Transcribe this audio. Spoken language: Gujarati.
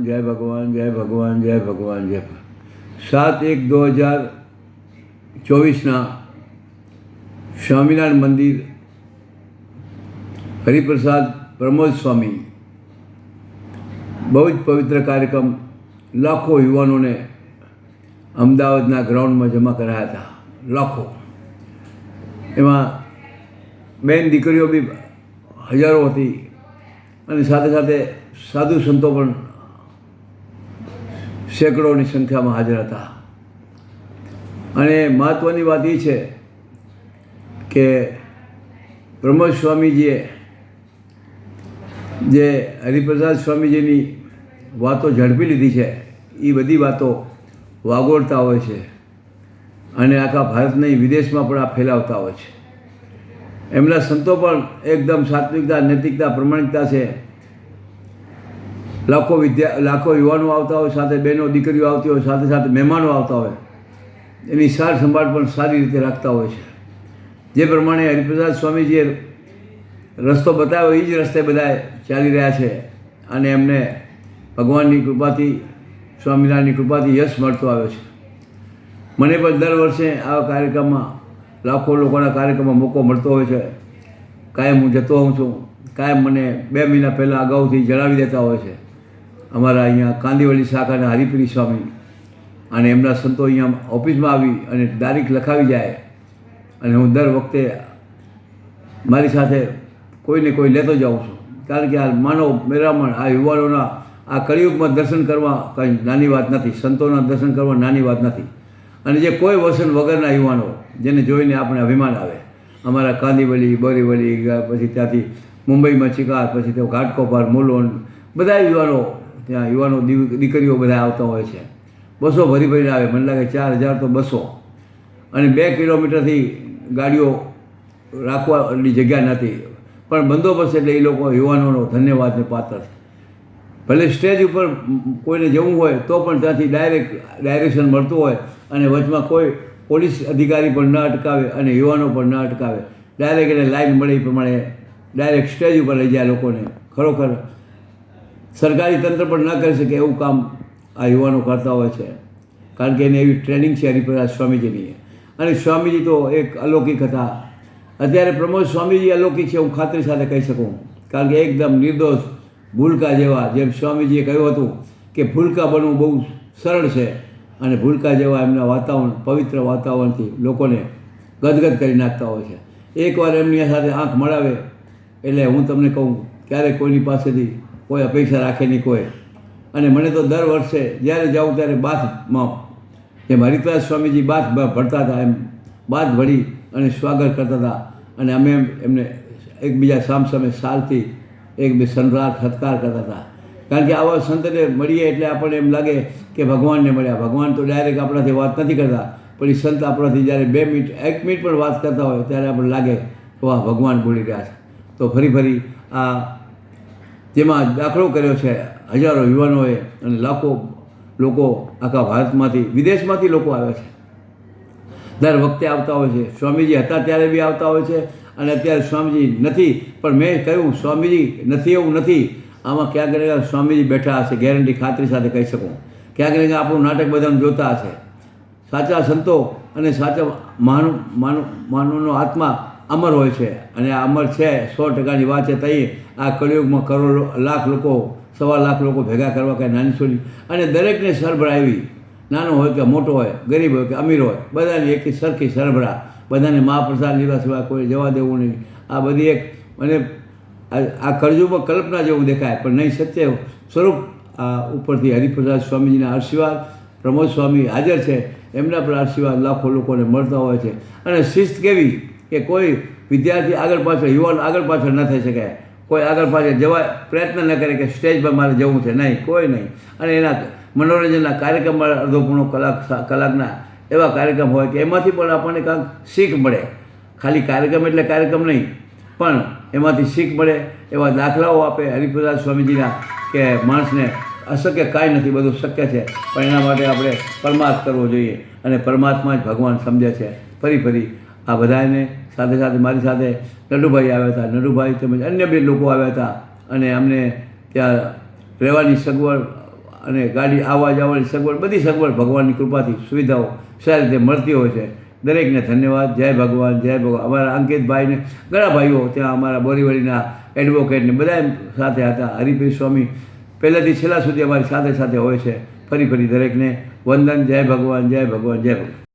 જય ભગવાન, જય ભગવાન, જય ભગવાન, જય 7/1/2024 સ્વામિનારાયણ મંદિર હરિપ્રસાદ પ્રમોદ સ્વામી બહુ જ પવિત્ર કાર્યક્રમ લાખો યુવાનોને અમદાવાદના ગ્રાઉન્ડમાં જમા કરાયા હતા. લાખો, એમાં બેન દીકરીઓ બી હજારો હતી અને સાથે સાથે સાધુ સંતો પણ સેંકડોની સંખ્યામાં હાજર હતા. અને મહત્ત્વની વાત એ છે કે પ્રમોદ સ્વામીજીએ જે હરિપ્રસાદ સ્વામીજીની વાતો ઝડપી લીધી છે એ બધી વાતો વાગોળતા હોય છે અને આખા ભારત નહીં વિદેશમાં પણ આ ફેલાવતા હોય છે. એમના સંતો પણ એકદમ સાત્વિકતા, નૈતિકતા, પ્રમાણિકતા છે. લાખો યુવાનો આવતા હોય, સાથે બહેનો દીકરીઓ આવતી હોય, સાથે સાથે મહેમાનો આવતા હોય, એની સાર સંભાળ પણ સારી રીતે રાખતા હોય છે. જે પ્રમાણે હરિપ્રસાદ સ્વામીજીએ રસ્તો બતાવ્યો એ જ રસ્તે બધા ચાલી રહ્યા છે અને એમને ભગવાનની કૃપાથી, સ્વામિનારાયણની કૃપાથી યશ મળતો આવ્યો છે. મને પણ દર વર્ષે આવા કાર્યક્રમમાં, લાખો લોકોના કાર્યક્રમમાં મોકો મળતો હોય છે. કાયમ હું જતો હોઉં છું. કાયમ મને 2 મહિના પહેલાં અગાઉથી જણાવી દેતા હોય છે અમારા અહીંયા કાંદીવલી શાખાના હરિપ્રી સ્વામી, અને એમના સંતો અહીંયા ઓફિસમાં આવી અને તારીખ લખાવી જાય અને હું દર વખતે મારી સાથે કોઈને કોઈ લેતો જાઉં છું. કારણ કે આ માનવ મેરામણ, આ યુવાનોના આ કળિયુગમાં દર્શન કરવા કંઈ નાની વાત નથી. સંતોના દર્શન કરવા નાની વાત નથી. અને જે કોઈ વ્યસન વગરના યુવાનો, જેને જોઈને આપણે અભિમાન આવે, અમારા કાંદીવલી, બોરીવલી, પછી ત્યાંથી મુંબઈમાં ચિકાર, પછી તો ઘાટકોપર, મુલોન, બધા યુવાનો, ત્યાં યુવાનો દીકરીઓ બધા આવતા હોય છે. બસો ભરી ભરીને આવે, મને લાગે 4000 તો બસો. અને 2 કિલોમીટરથી ગાડીઓ રાખવાની જગ્યા નથી, પણ બંદોબસ્ત એટલે એ લોકો યુવાનોનો ધન્યવાદને પાત્ર છે. ભલે સ્ટેજ ઉપર કોઈને જવું હોય તો પણ ત્યાંથી ડાયરેક્શન મળતું હોય અને વચમાં કોઈ પોલીસ અધિકારી પણ ન અટકાવે અને યુવાનો પણ ન અટકાવે. ડાયરેક્ટ એને લાઈન મળે એ પ્રમાણે ડાયરેક્ટ સ્ટેજ ઉપર લઈ જાય લોકોને. ખરોખર સરકારી તંત્ર પણ ન કરી શકે એવું કામ આ યુવાનો કરતા હોય છે, કારણ કે એને એવી ટ્રેનિંગ છે હરિપ્રસાદ સ્વામીજીની. અને સ્વામીજી તો એક અલૌકિક હતા. અત્યારે પ્રમોદ સ્વામીજી અલૌકિક છે હું ખાતરી સાથે કહી શકું, કારણ કે એકદમ નિર્દોષ, ભૂલકા જેવા. જેમ સ્વામીજીએ કહ્યું હતું કે ભૂલકા બનવું બહુ સરળ છે, અને ભૂલકા જેવા એમના વાતાવરણ, પવિત્ર વાતાવરણથી લોકોને ગદગદ કરી નાખતા હોય છે. એકવાર એમની સાથે આંખ મળાવે એટલે હું તમને કહું, ક્યારેય કોઈની પાસેથી કોઈ અપેક્ષા રાખે નહીં કોઈ. અને મને તો દર વર્ષે જ્યારે જાઉં ત્યારે બાથમાં, જેમ હરિપ્રસાદ સ્વામીજી બાથ ભરતા હતા એમ બાથ ભળી અને સ્વાગત કરતા હતા. અને અમે એમને એકબીજા સામસામે સાલથી એક સનરાર સત્કાર કરતા હતા. કારણ કે આવા સંતને મળીએ એટલે આપણને એમ લાગે કે ભગવાનને મળ્યા. ભગવાન તો ડાયરેક્ટ આપણાથી વાત નથી કરતા, પણ એ સંત આપણાથી જ્યારે 2 મિનિટ, 1 મિનિટ પણ વાત કરતા હોય ત્યારે આપણને લાગે કે વાહ, ભગવાન બોલી રહ્યા છે. તો ફરી આ જેમાં દાખલો કર્યો છે હજારો યુવાનોએ, અને લાખો લોકો આખા ભારતમાંથી, વિદેશમાંથી લોકો આવે છે, દર વખતે આવતા હોય છે. સ્વામીજી હતા ત્યારે બી આવતા હોય છે અને અત્યારે સ્વામીજી નથી, પણ મેં કહ્યું સ્વામીજી નથી એવું નથી. આમાં ક્યાંક ને ક્યાંક સ્વામીજી બેઠા હશે, ગેરંટી, ખાતરી સાથે કહી શકું. ક્યાંક ને ક્યાંક આપણું નાટક બધાને જોતા હશે. સાચા સંતો અને સાચા માનવનો આત્મા અમર હોય છે, અને આ અમર છે, 100%ની વાત છે. તઈ આ કળિયુગમાં કરોડો, લાખ લોકો, 1.25 લાખ લોકો ભેગા કરવા કાંઈ નાની છોડી, અને દરેકને સરભરા એવી, નાનો હોય કે મોટો હોય, ગરીબ હોય કે અમીર હોય, બધાની એક સરખી સરભરા, બધાને મહાપ્રસાદ લીધા સિવાય કોઈ જવા દેવું નહીં. આ બધી એક, મને આ કળયુગમાં કલ્પના જેવું દેખાય, પણ નહીં, સત્ય સ્વરૂપ આ ઉપરથી હરિપ્રસાદ સ્વામીજીના આશીર્વાદ, પ્રમોદ સ્વામી હાજર છે, એમના પર આશીર્વાદ લાખો લોકોને મળતા હોય છે. અને શિસ્ત કેવી કે કોઈ વિદ્યાર્થી આગળ પાછળ, યુવાન આગળ પાછળ ન થઈ શકે, કોઈ આગળ પાછળ જવા પ્રયત્ન ન કરે કે સ્ટેજ પર મારે જવું છે, નહીં, કોઈ નહીં. અને એના મનોરંજનના કાર્યક્રમ અડધો પોણો કલાકના એવા કાર્યક્રમ હોય કે એમાંથી પણ આપણને કાંઈક શીખ મળે. ખાલી કાર્યક્રમ એટલે કાર્યક્રમ નહીં, પણ એમાંથી શીખ મળે એવા દાખલાઓ આપે હરિપ્રસાદ સ્વામીજીના, કે માણસને અશક્ય કાંઈ નથી, બધું શક્ય છે. પણ એના માટે આપણે પરમાર્થ કરવો જોઈએ, અને પરમાત્મા જ ભગવાન સમજે છે. ફરી આ બધાને સાથે સાથે મારી સાથે નડુભાઈ આવ્યા હતા, નડુભાઈ તેમજ અન્ય બે લોકો આવ્યા હતા, અને અમને ત્યાં રહેવાની સગવડ અને ગાડી આવવા જવાની સગવડ, બધી સગવડ ભગવાનની કૃપાથી સુવિધાઓ સારી રીતે મળતી હોય છે. દરેકને ધન્યવાદ. જય ભગવાન, જય ભગવાન. અમારા અંકિતભાઈને ઘણા ભાઈઓ ત્યાં અમારા બોરીવલીના એડવોકેટને બધા સાથે હતા. હરિભાઈ સ્વામી પહેલાંથી છેલ્લા સુધી અમારી સાથે સાથે હોય છે. ફરી દરેકને વંદન. જય ભગવાન, જય ભગવાન, જય ભગવાન.